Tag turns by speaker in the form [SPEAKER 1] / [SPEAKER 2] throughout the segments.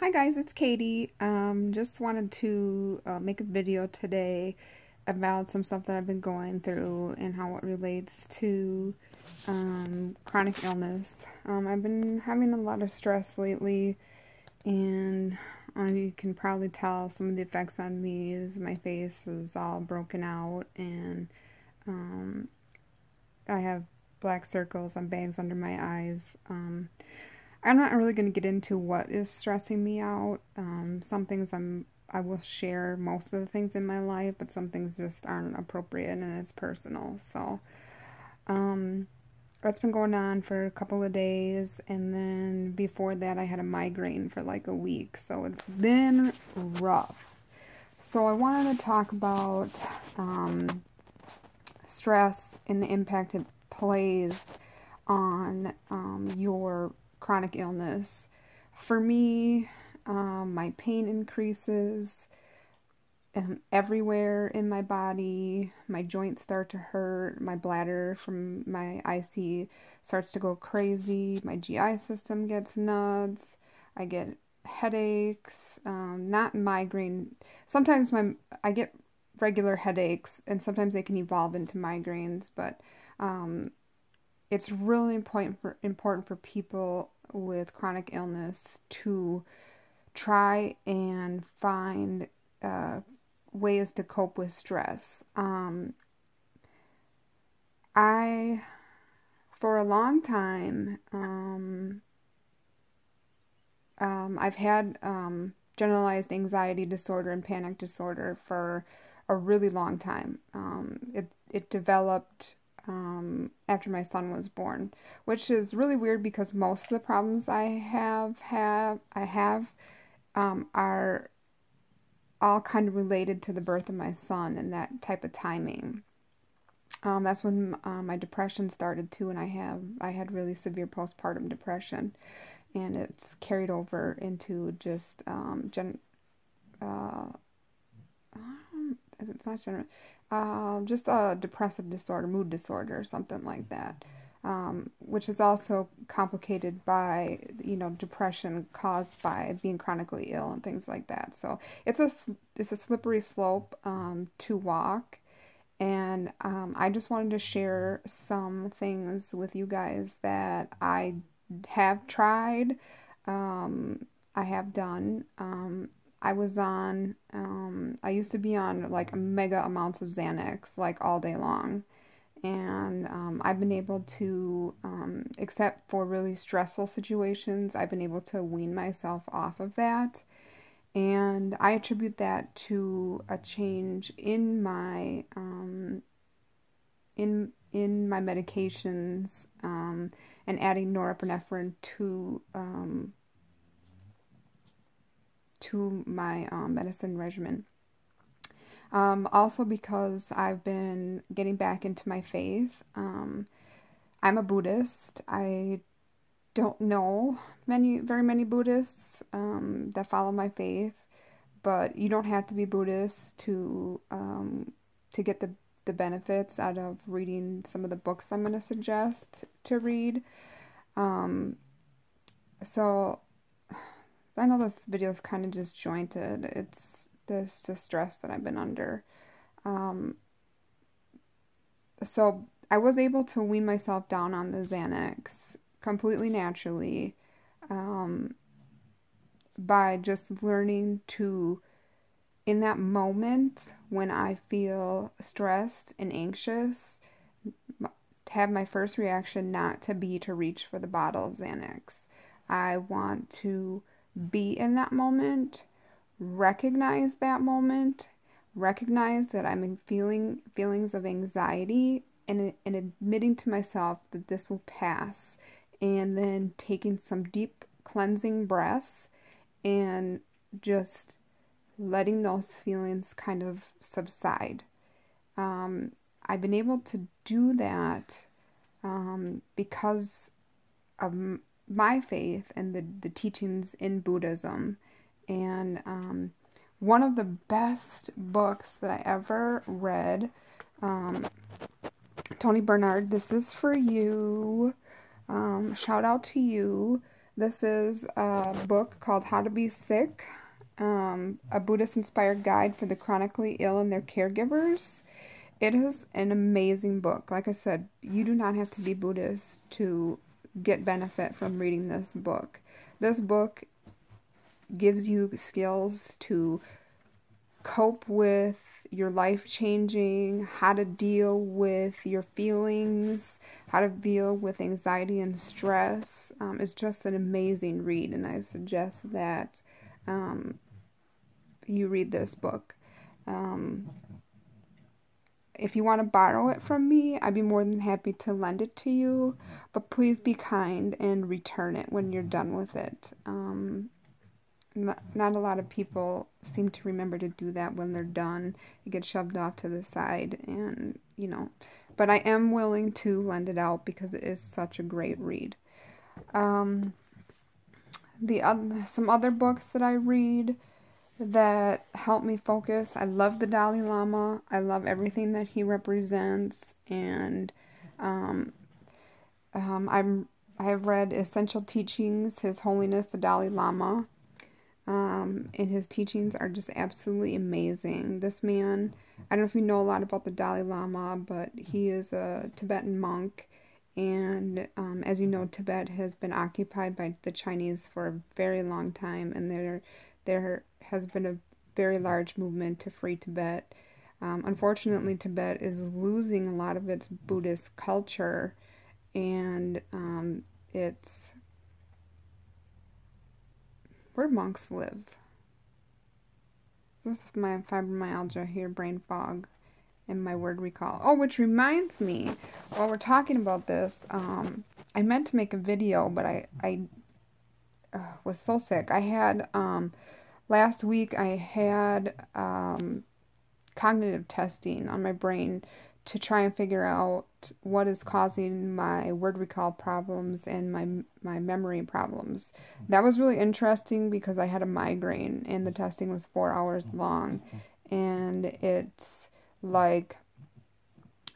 [SPEAKER 1] Hi guys, it's Katie. Just wanted to make a video today about some stuff that I've been going through and how it relates to chronic illness. I've been having a lot of stress lately, and you can probably tell some of the effects on me is my face is all broken out, and I have black circles and bags under my eyes. I'm not really going to get into what is stressing me out. Some things I will share most of the things in my life, but some things just aren't appropriate and it's personal. So, that's been going on for a couple of days, and then before that I had a migraine for like a week. So it's been rough. So I wanted to talk about stress and the impact it plays on your chronic illness. For me, my pain increases everywhere in my body. My joints start to hurt. My bladder from my IC starts to go crazy. My GI system gets nuts. I get headaches, not migraine. Sometimes I get regular headaches, and sometimes they can evolve into migraines, but it's really important for people with chronic illness to try and find ways to cope with stress. For a long time, I've had generalized anxiety disorder and panic disorder for a really long time. It developed after my son was born, which is really weird because most of the problems I have are all kind of related to the birth of my son and that type of timing. That's when my depression started too, and I had really severe postpartum depression, and it's carried over into just it's not general, just a depressive disorder, mood disorder, something like that, which is also complicated by, depression caused by being chronically ill and things like that. So it's a slippery slope to walk, and I just wanted to share some things with you guys that I have tried, I have done. I used to be on like mega amounts of Xanax, like all day long. And I've been able to, except for really stressful situations, I've been able to wean myself off of that. And I attribute that to a change in my, in my medications, and adding norepinephrine to my medicine regimen. Also because I've been getting back into my faith. I'm a Buddhist. I don't know very many Buddhists that follow my faith, but you don't have to be Buddhist to get the benefits out of reading some of the books I'm going to suggest to read. So I know this video is kind of disjointed. It's the stress that I've been under. So I was able to wean myself down on the Xanax completely naturally, by just learning to, in that moment when I feel stressed and anxious, have my first reaction not to be to reach for the bottle of Xanax. I want to be in that moment, recognize that moment, recognize that I'm feeling feelings of anxiety, and admitting to myself that this will pass, and then taking some deep cleansing breaths and just letting those feelings kind of subside. I've been able to do that because of my faith and the teachings in Buddhism. And one of the best books that I ever read, Tony Bernard, this is for you. Shout out to you. This is a book called How to Be Sick, a Buddhist-inspired guide for the chronically ill and their caregivers. It is an amazing book. Like I said, you do not have to be Buddhist to get benefit from reading this book. This book gives you skills to cope with your life changing, how to deal with your feelings, how to deal with anxiety and stress. It's just an amazing read, and I suggest that you read this book. If you want to borrow it from me, I'd be more than happy to lend it to you, but please be kind and return it when you're done with it. Not a lot of people seem to remember to do that when they're done. It gets shoved off to the side, and but I am willing to lend it out because it is such a great read. Some other books that I read that help me focus. I love the Dalai Lama. I love everything that he represents, and I have read Essential Teachings, His Holiness the Dalai Lama. And his teachings are just absolutely amazing. This man, I don't know if you know a lot about the Dalai Lama, but he is a Tibetan monk, and as you know, Tibet has been occupied by the Chinese for a very long time, and there has been a very large movement to free Tibet. Unfortunately, Tibet is losing a lot of its Buddhist culture, and it's where monks live. This is my fibromyalgia here, brain fog, and my word recall. Oh, which reminds me, while we're talking about this, I meant to make a video, but I was so sick. I had, last week I had cognitive testing on my brain to try and figure out what is causing my word recall problems and my memory problems. That was really interesting because I had a migraine and the testing was 4 hours long, and it's like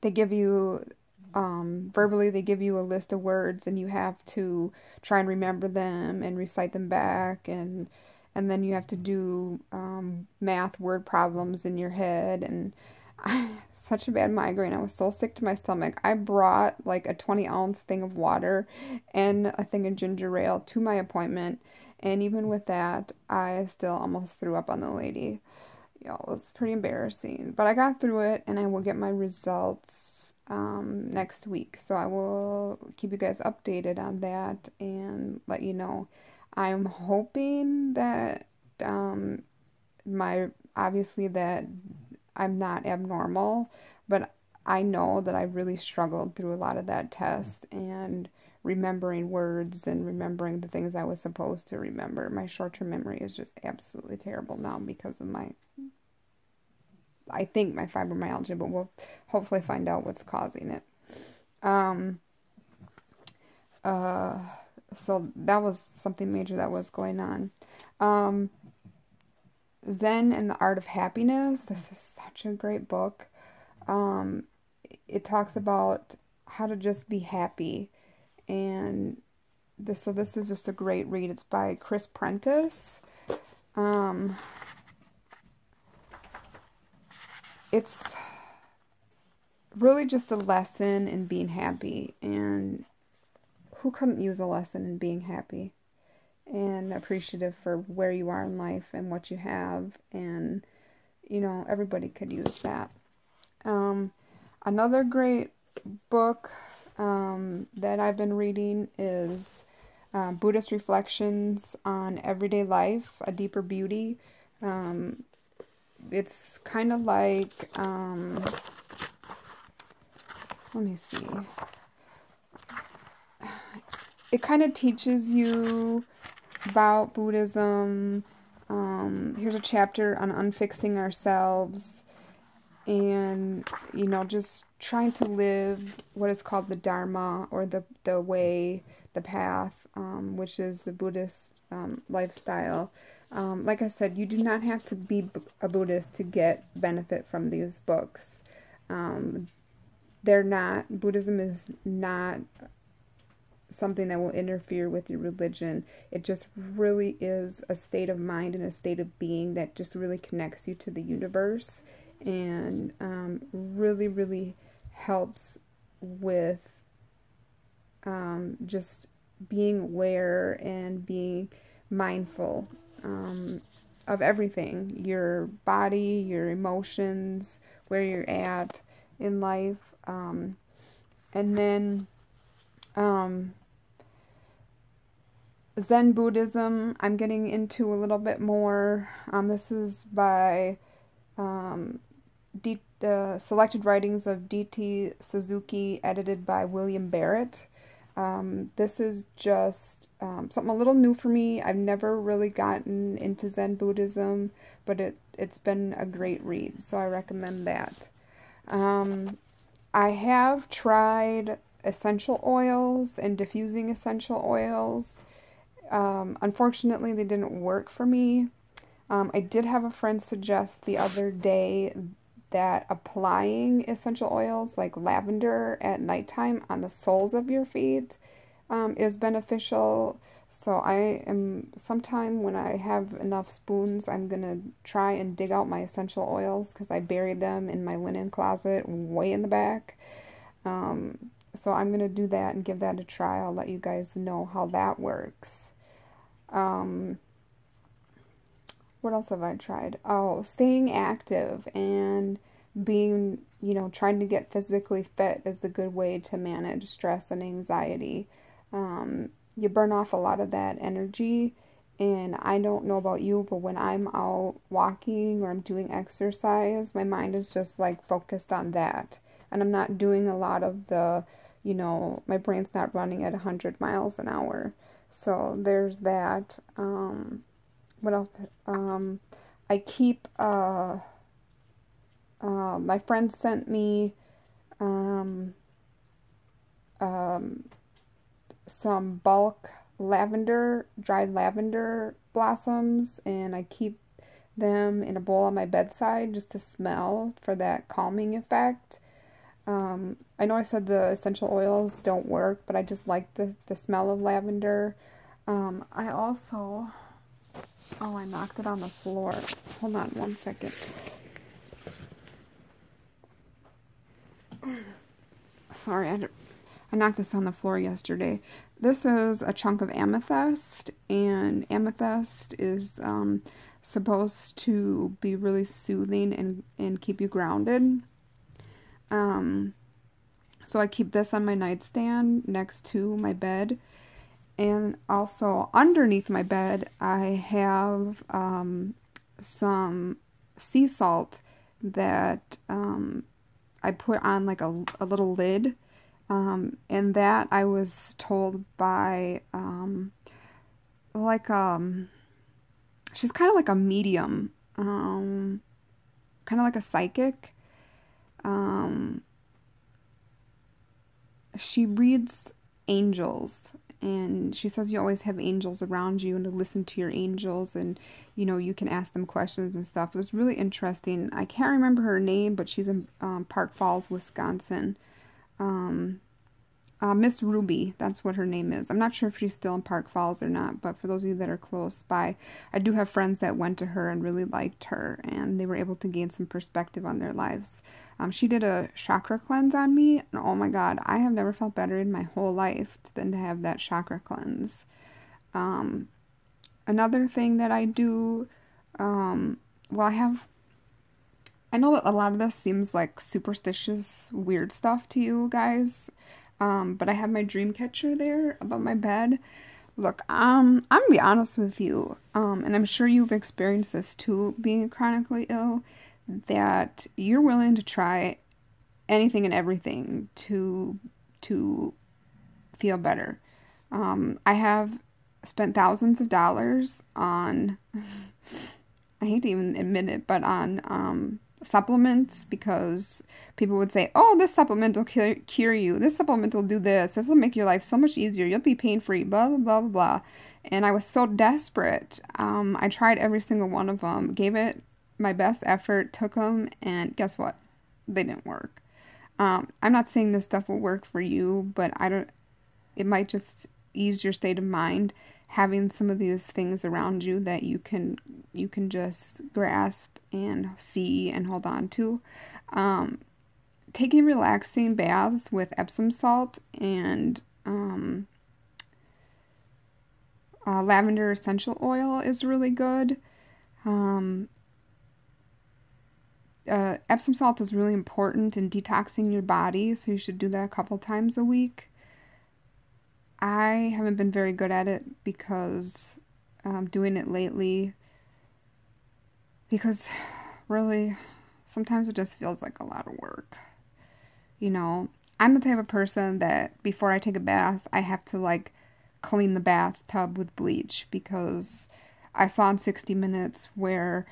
[SPEAKER 1] they give you verbally, they give you a list of words and you have to try and remember them and recite them back, and then you have to do math word problems in your head, and such a bad migraine. I was so sick to my stomach. I brought like a 20-ounce thing of water and a thing of ginger ale to my appointment, and even with that, I still almost threw up on the lady. It was pretty embarrassing, but I got through it, and I will get my results next week, so I will keep you guys updated on that and let you know. I'm hoping that obviously that I'm not abnormal, but I know that I really struggled through a lot of that test and remembering words and remembering the things I was supposed to remember. My short-term memory is just absolutely terrible now because of I think my fibromyalgia, but we'll hopefully find out what's causing it. So that was something major that was going on. Zen and the Art of Happiness. This is such a great book. It talks about how to just be happy, and this is just a great read. It's by Chris Prentice. It's really just a lesson in being happy, and who couldn't use a lesson in being happy and appreciative for where you are in life and what you have, and everybody could use that. Another great book that I've been reading is Buddhist Reflections on Everyday Life, A Deeper Beauty. It's kind of like, let me see. It kind of teaches you about Buddhism. Here's a chapter on unfixing ourselves and, just trying to live what is called the Dharma, or the way, the path, which is the Buddhist lifestyle. Like I said, you do not have to be a Buddhist to get benefit from these books. Buddhism is not something that will interfere with your religion. It just really is a state of mind and a state of being that just really connects you to the universe, and really, really helps with just being aware and being mindful of everything, your body, your emotions, where you're at in life. And then Zen Buddhism, I'm getting into a little bit more. This is by the Selected Writings of D.T. Suzuki, edited by William Barrett. This is just something a little new for me. I've never really gotten into Zen Buddhism, but it's been a great read, so I recommend that. I have tried essential oils and diffusing essential oils. Unfortunately, they didn't work for me. I did have a friend suggest the other day that applying essential oils like lavender at nighttime on the soles of your feet is beneficial. So I am, sometime when I have enough spoons, I'm going to try and dig out my essential oils, because I buried them in my linen closet way in the back. So I'm going to do that and give that a try. I'll let you guys know how that works. What else have I tried? Oh, staying active and being, trying to get physically fit is a good way to manage stress and anxiety. You burn off a lot of that energy, and I don't know about you, but when I'm out walking or I'm doing exercise, my mind is just like focused on that, and I'm not doing a lot of the, my brain's not running at 100 miles an hour. So there's that. What else? I keep, my friend sent me some bulk dried lavender blossoms, and I keep them in a bowl on my bedside just to smell for that calming effect. I know I said the essential oils don't work, but I just like the smell of lavender. I also... Oh, I knocked it on the floor. Hold on one second. Sorry, I knocked this on the floor yesterday. This is a chunk of amethyst, and amethyst is supposed to be really soothing and keep you grounded. So I keep this on my nightstand next to my bed. And also underneath my bed, I have some sea salt that I put on like a little lid. And that I was told by she's kind of like a medium, kind of like a psychic. She reads angels. And she says you always have angels around you and to listen to your angels, and, you can ask them questions and stuff. It was really interesting. I can't remember her name, but she's in Park Falls, Wisconsin. Miss Ruby, that's what her name is. I'm not sure if she's still in Park Falls or not, but for those of you that are close by, I do have friends that went to her and really liked her, and they were able to gain some perspective on their lives. She did a chakra cleanse on me, and oh my god, I have never felt better in my whole life than to have that chakra cleanse. Another thing that I do, I know that a lot of this seems like superstitious, weird stuff to you guys, but I have my dream catcher there above my bed. Look, I'm gonna be honest with you, and I'm sure you've experienced this too, being chronically ill, that you're willing to try anything and everything to feel better. I have spent thousands of dollars on, I hate to even admit it, but on supplements, because people would say, oh, this supplement will cure you, this supplement will do this will make your life so much easier, you'll be pain-free, blah, blah, blah, blah, blah. And I was so desperate. I tried every single one of them, gave it my best effort, took them, and guess what? They didn't work. I'm not saying this stuff will work for you, but it might just ease your state of mind having some of these things around you that you can just grasp and see and hold on to. Taking relaxing baths with Epsom salt and lavender essential oil is really good. Epsom salt is really important in detoxing your body, so you should do that a couple times a week. I haven't been very good at it because I'm doing it lately because really sometimes it just feels like a lot of work. I'm the type of person that before I take a bath, I have to like clean the bathtub with bleach because I saw in 60 Minutes where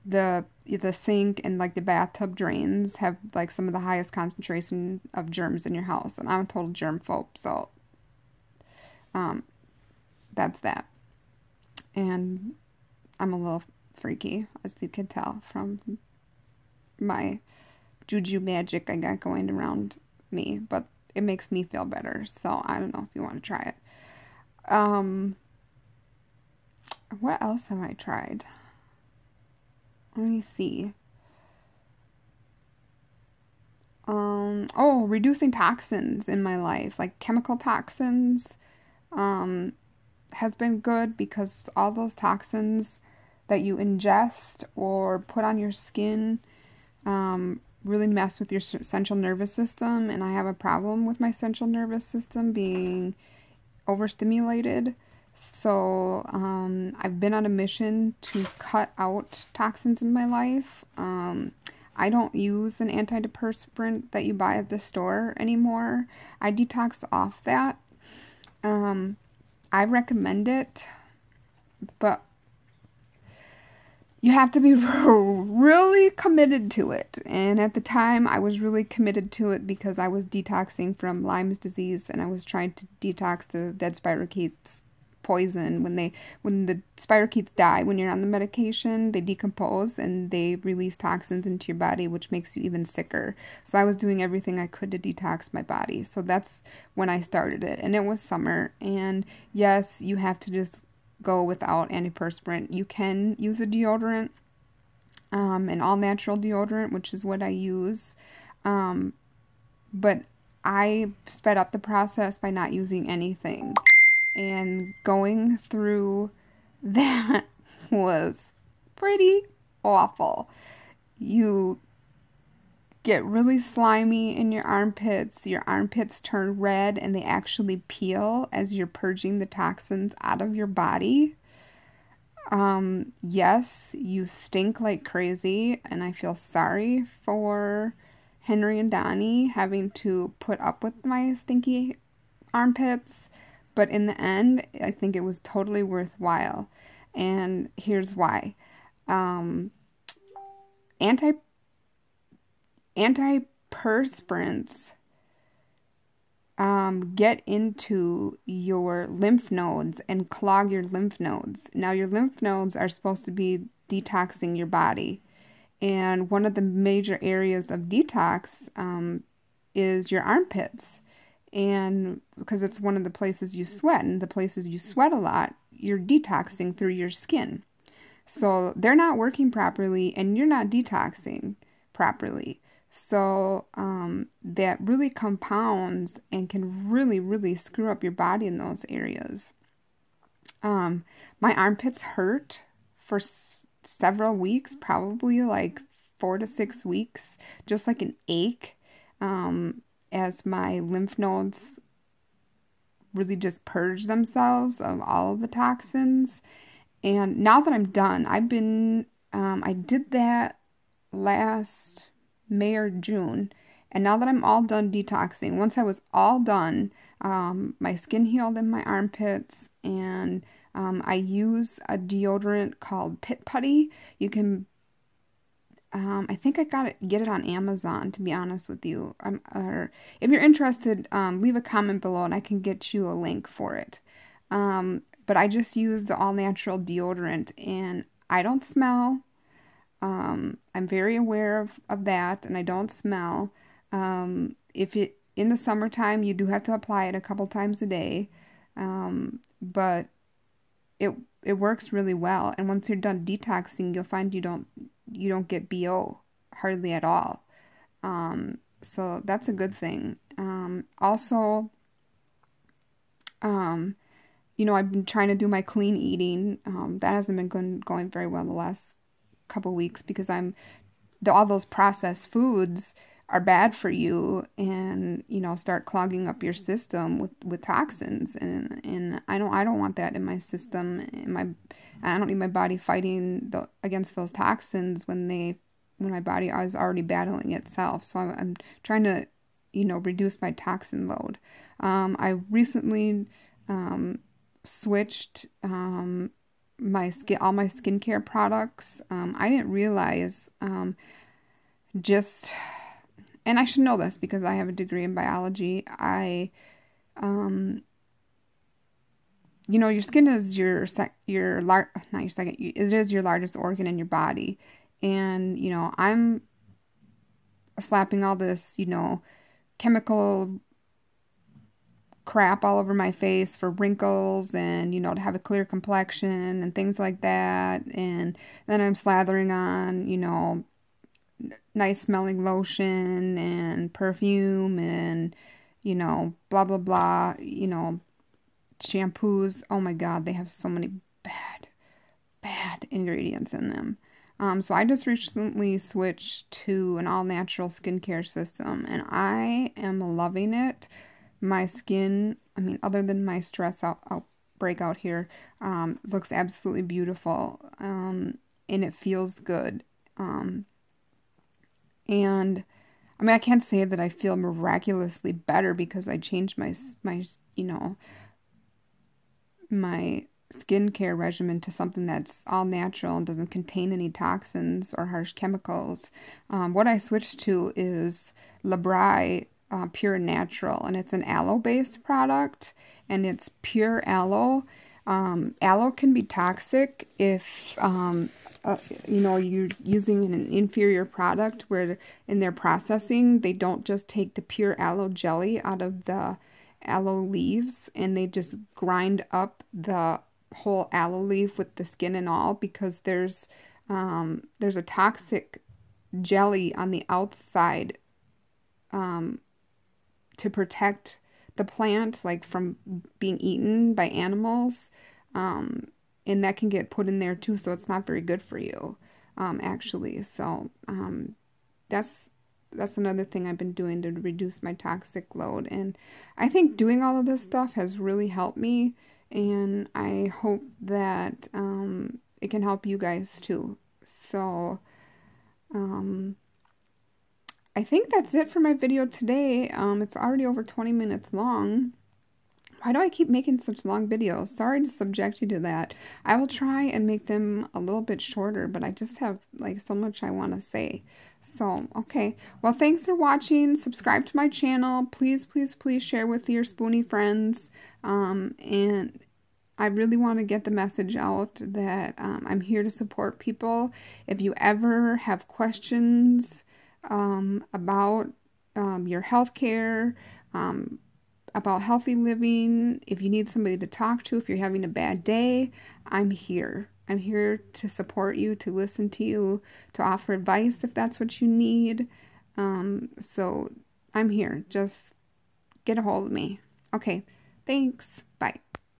[SPEAKER 1] the sink and like the bathtub drains have like some of the highest concentration of germs in your house, and I'm a total germphobe, so that's that. And I'm a little freaky, as you can tell from my juju magic I got going around me, but it makes me feel better, so I don't know if you want to try it. What else have I tried? Let me see. Reducing toxins in my life, like chemical toxins, has been good because all those toxins that you ingest or put on your skin, really mess with your central nervous system, and I have a problem with my central nervous system being overstimulated. So I've been on a mission to cut out toxins in my life. I don't use an antidepressant that you buy at the store anymore. I detoxed off that. I recommend it, but you have to be really committed to it. And at the time, I was really committed to it because I was detoxing from Lyme's disease, and I was trying to detox the dead spirochetes poison. When the spirochetes die, when you're on the medication, they decompose and they release toxins into your body, which makes you even sicker. So I was doing everything I could to detox my body. So that's when I started it, and it was summer. And yes, you have to just go without antiperspirant. You can use a deodorant, an all-natural deodorant, which is what I use. But I sped up the process by not using anything. And going through that was pretty awful. You get really slimy in your armpits turn red, and they actually peel as you're purging the toxins out of your body. Yes, you stink like crazy, and I feel sorry for Henry and Donnie having to put up with my stinky armpits, but in the end, I think it was totally worthwhile, and here's why. Antiperspirants get into your lymph nodes and clog your lymph nodes. Now, your lymph nodes are supposed to be detoxing your body, and one of the major areas of detox is your armpits. And because it's one of the places you sweat, and the places you sweat a lot, you're detoxing through your skin. So they're not working properly, and you're not detoxing properly. So that really compounds and can really, really screw up your body in those areas. My armpits hurt for several weeks, probably like 4 to 6 weeks, just like an ache. As my lymph nodes really just purge themselves of all of the toxins. And now that I'm done, I did that last May or June. And now that I'm all done detoxing, once I was all done, my skin healed in my armpits, and I use a deodorant called Pit Putty. You can I think I get it on Amazon, to be honest with you. Or if you're interested, leave a comment below and I can get you a link for it. But I just use the all-natural deodorant, and I don't smell. I'm very aware of that, and I don't smell. If in the summertime, you do have to apply it a couple times a day, but it it works really well. And once you're done detoxing, you'll find you don't get BO hardly at all. So that's a good thing. Also, I've been trying to do my clean eating. That hasn't been going very well the last couple weeks because all those processed foods are bad for you, and start clogging up your system with toxins, and I don't want that in my system. I don't need my body fighting against those toxins when my body is already battling itself. So I'm trying to reduce my toxin load. I recently switched all my skincare products. I didn't realize and I should know this because I have a degree in biology. Your skin is it is your largest organ in your body, and I'm slapping all this chemical crap all over my face for wrinkles and to have a clear complexion and things like that, and then I'm slathering on nice smelling lotion and perfume and blah blah blah, shampoos. Oh my god, they have so many bad ingredients in them. So I just recently switched to an all natural skincare system, and I am loving it. My skin, other than my stress outbreak out here, looks absolutely beautiful, and it feels good. And I can't say that I feel miraculously better because I changed my skincare regimen to something that's all natural and doesn't contain any toxins or harsh chemicals. What I switched to is Labri Pure Natural, and it's an aloe-based product, and it's pure aloe. Aloe can be toxic if you're using an inferior product where in their processing they don't just take the pure aloe jelly out of the aloe leaves and they just grind up the whole aloe leaf with the skin and all, because there's a toxic jelly on the outside to protect the plant from being eaten by animals, and that can get put in there too, so it's not very good for you, actually. So that's another thing I've been doing to reduce my toxic load, and I think doing all of this stuff has really helped me, and I hope that it can help you guys too. So I think that's it for my video today. It's already over 20 minutes long. Why do I keep making such long videos? Sorry to subject you to that. I will try and make them a little bit shorter, but I just have so much I want to say. So, okay. Well, thanks for watching. Subscribe to my channel. Please, please, please share with your spoony friends. And I really want to get the message out that I'm here to support people. If you ever have questions about your health care, about healthy living, if you need somebody to talk to, if you're having a bad day, I'm here. I'm here to support you, to listen to you, to offer advice if that's what you need. So I'm here. Just get a hold of me. Okay, thanks. Bye.